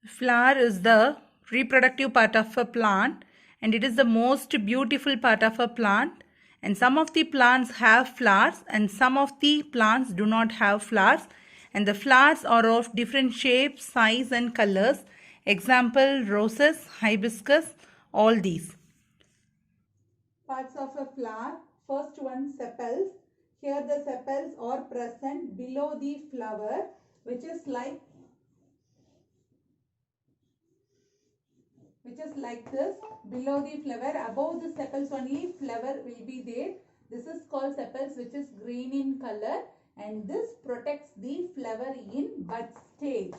Flower is the reproductive part of a plant and it is the most beautiful part of a plant, and some of the plants have flowers and some of the plants do not have flowers, and the flowers are of different shapes, size and colors. Example, roses, hibiscus, all these. Parts of a flower. First one, sepals. Here the sepals are present below the flower, which is like this. Below the flower, above the sepals only flower will be there. This is called sepals, which is green in color, and this protects the flower in bud stage.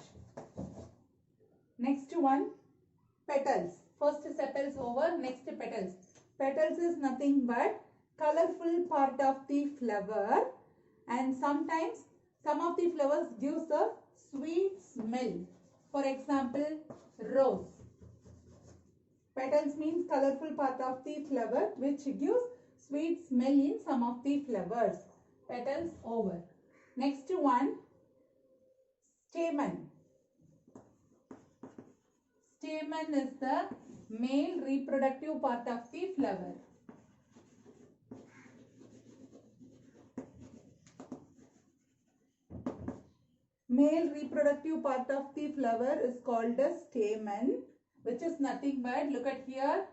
Next one, petals. First sepals over, next petals. Petals is nothing but colorful part of the flower, and sometimes some of the flowers gives a sweet smell. For example, rose. Petals means colorful part of the flower which gives sweet smell in some of the flowers. Petals over. Next one, stamen. Stamen is the male reproductive part of the flower. Male reproductive part of the flower is called a stamen, which is nothing but, look at here,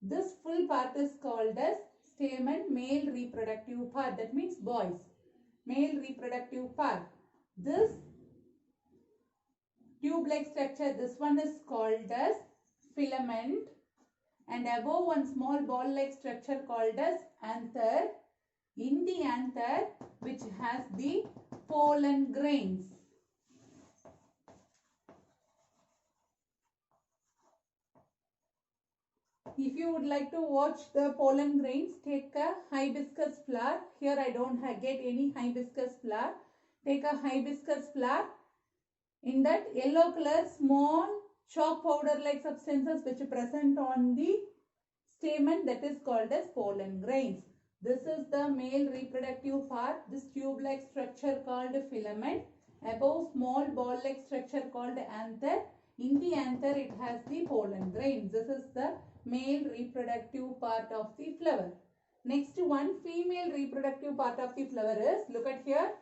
this full part is called as stamen, male reproductive part. That means boys. Male reproductive part. This tube-like structure, this one is called as filament, and above one small ball-like structure called as anther. In the anther, which has the pollen grains. If you would like to watch the pollen grains, take a hibiscus flower. Here I don't get any hibiscus flower. Take a hibiscus flower. In that yellow color, small chalk powder like substances which are present on the stamen, that is called as pollen grains. This is the male reproductive part. This tube-like structure called filament. Above, small ball-like structure called anther. In the anther, it has the pollen grains. This is the male reproductive part of the flower. Next one, female reproductive part of the flower is, look at here.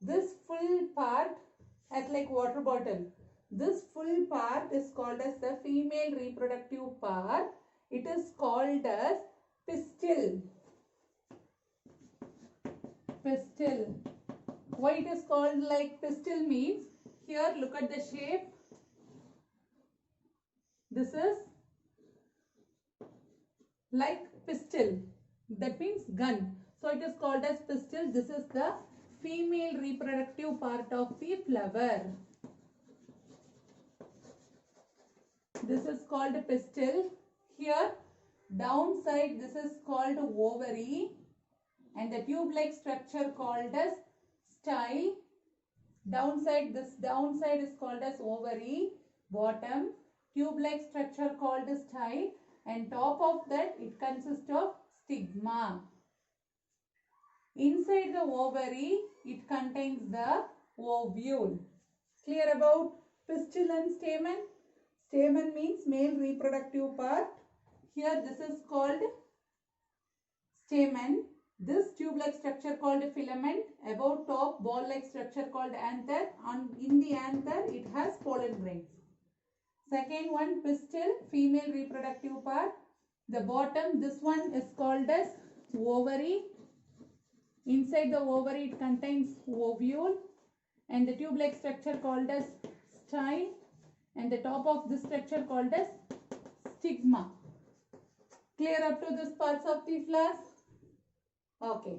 This full part acts like water bottle. This full part is called as the female reproductive part. It is called as pistil. Pistil. Why it is called like pistil means, here look at the shape. This is like pistol. That means gun. So it is called as pistil. This is the female reproductive part of the flower. This is called pistil. Here downside this is called ovary, and the tube-like structure called as style. This downside is called as ovary. Bottom tube-like structure called as style, and top of that it consists of stigma. Inside the ovary, it contains the ovule. Clear about pistil and stamen? Stamen means male reproductive part. Here this is called stamen. This tube-like structure called filament. Above top, ball-like structure called anther. In the anther, it has pollen grains. Second one, pistil, female reproductive part. The bottom, this one is called as ovary. Inside the ovary it contains ovule, and the tube-like structure called as style, and the top of this structure called as stigma. Clear up to this parts of the flowers? Okay.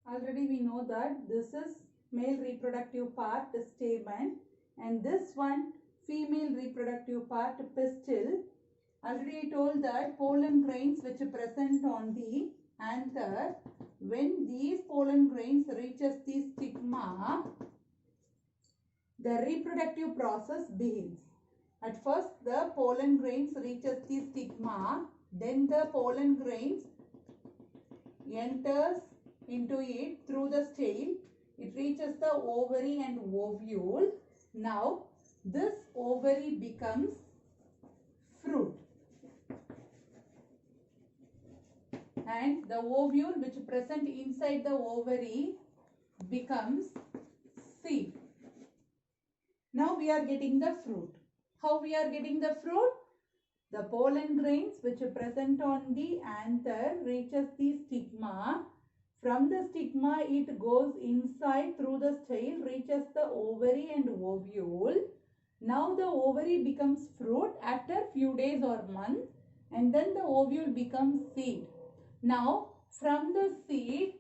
Already we know that this is male reproductive part, the stamen, and this one female reproductive part, pistil. Already I told that pollen grains which are present on the anther, when these pollen grains reaches the stigma, the reproductive process begins. At first the pollen grains reaches the stigma, then the pollen grains enters into it through the tail. It reaches the ovary and ovule. Now this ovary becomes fruit. And the ovule which is present inside the ovary becomes seed. Now we are getting the fruit. How we are getting the fruit? The pollen grains which are present on the anther reaches the stigma. From the stigma it goes inside through the tail, reaches the ovary and ovule. Now the ovary becomes fruit after few days or month, and then the ovule becomes seed. Now from the seed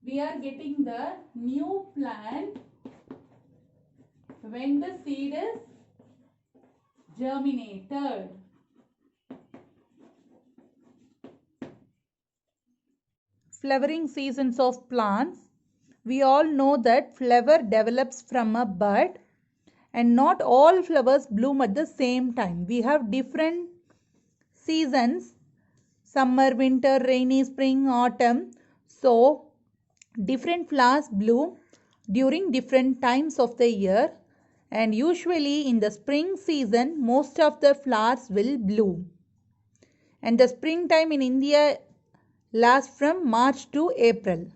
we are getting the new plant when the seed is germinated. Flowering seasons of plants. We all know that flower develops from a bud, and not all flowers bloom at the same time. We have different seasons: summer, winter, rainy, spring, autumn. So different flowers bloom during different times of the year, and usually in the spring season most of the flowers will bloom. And the springtime in India lasts from March to April,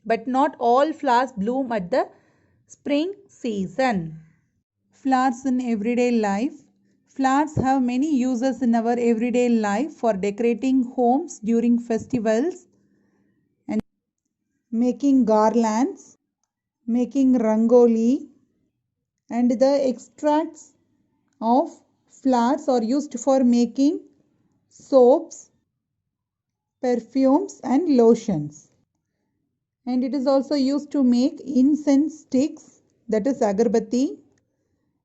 but not all flowers bloom at the spring season. Flowers in everyday life. Flowers have many uses in our everyday life for decorating homes during festivals and making garlands, making rangoli, and the extracts of flowers are used for making soaps, perfumes and lotions. And it is also used to make incense sticks, that is agarbatti.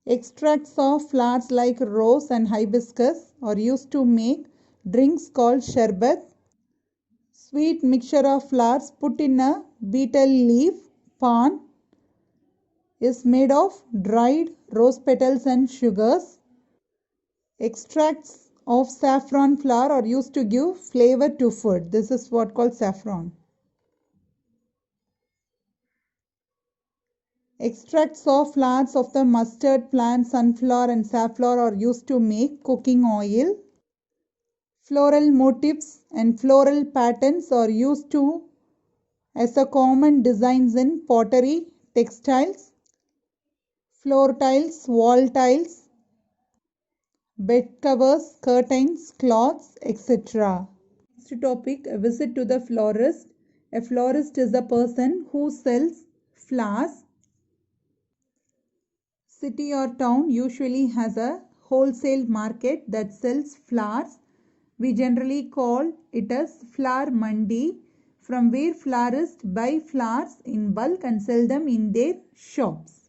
Extracts of flowers like rose and hibiscus are used to make drinks called sharbat. Sweet mixture of flowers put in a betel leaf pan is made of dried rose petals and sugars. Extracts of saffron flower are used to give flavor to food. This is what called saffron. Extracts of flowers of the mustard plant, sunflower and safflower are used to make cooking oil. Floral motifs and floral patterns are used to as a common designs in pottery, textiles, floor tiles, wall tiles, bed covers, curtains, cloths, etc. Next topic, a visit to the florist. A florist is a person who sells flowers. City or town usually has a wholesale market that sells flowers. We generally call it as flower mandi, from where florists buy flowers in bulk and sell them in their shops.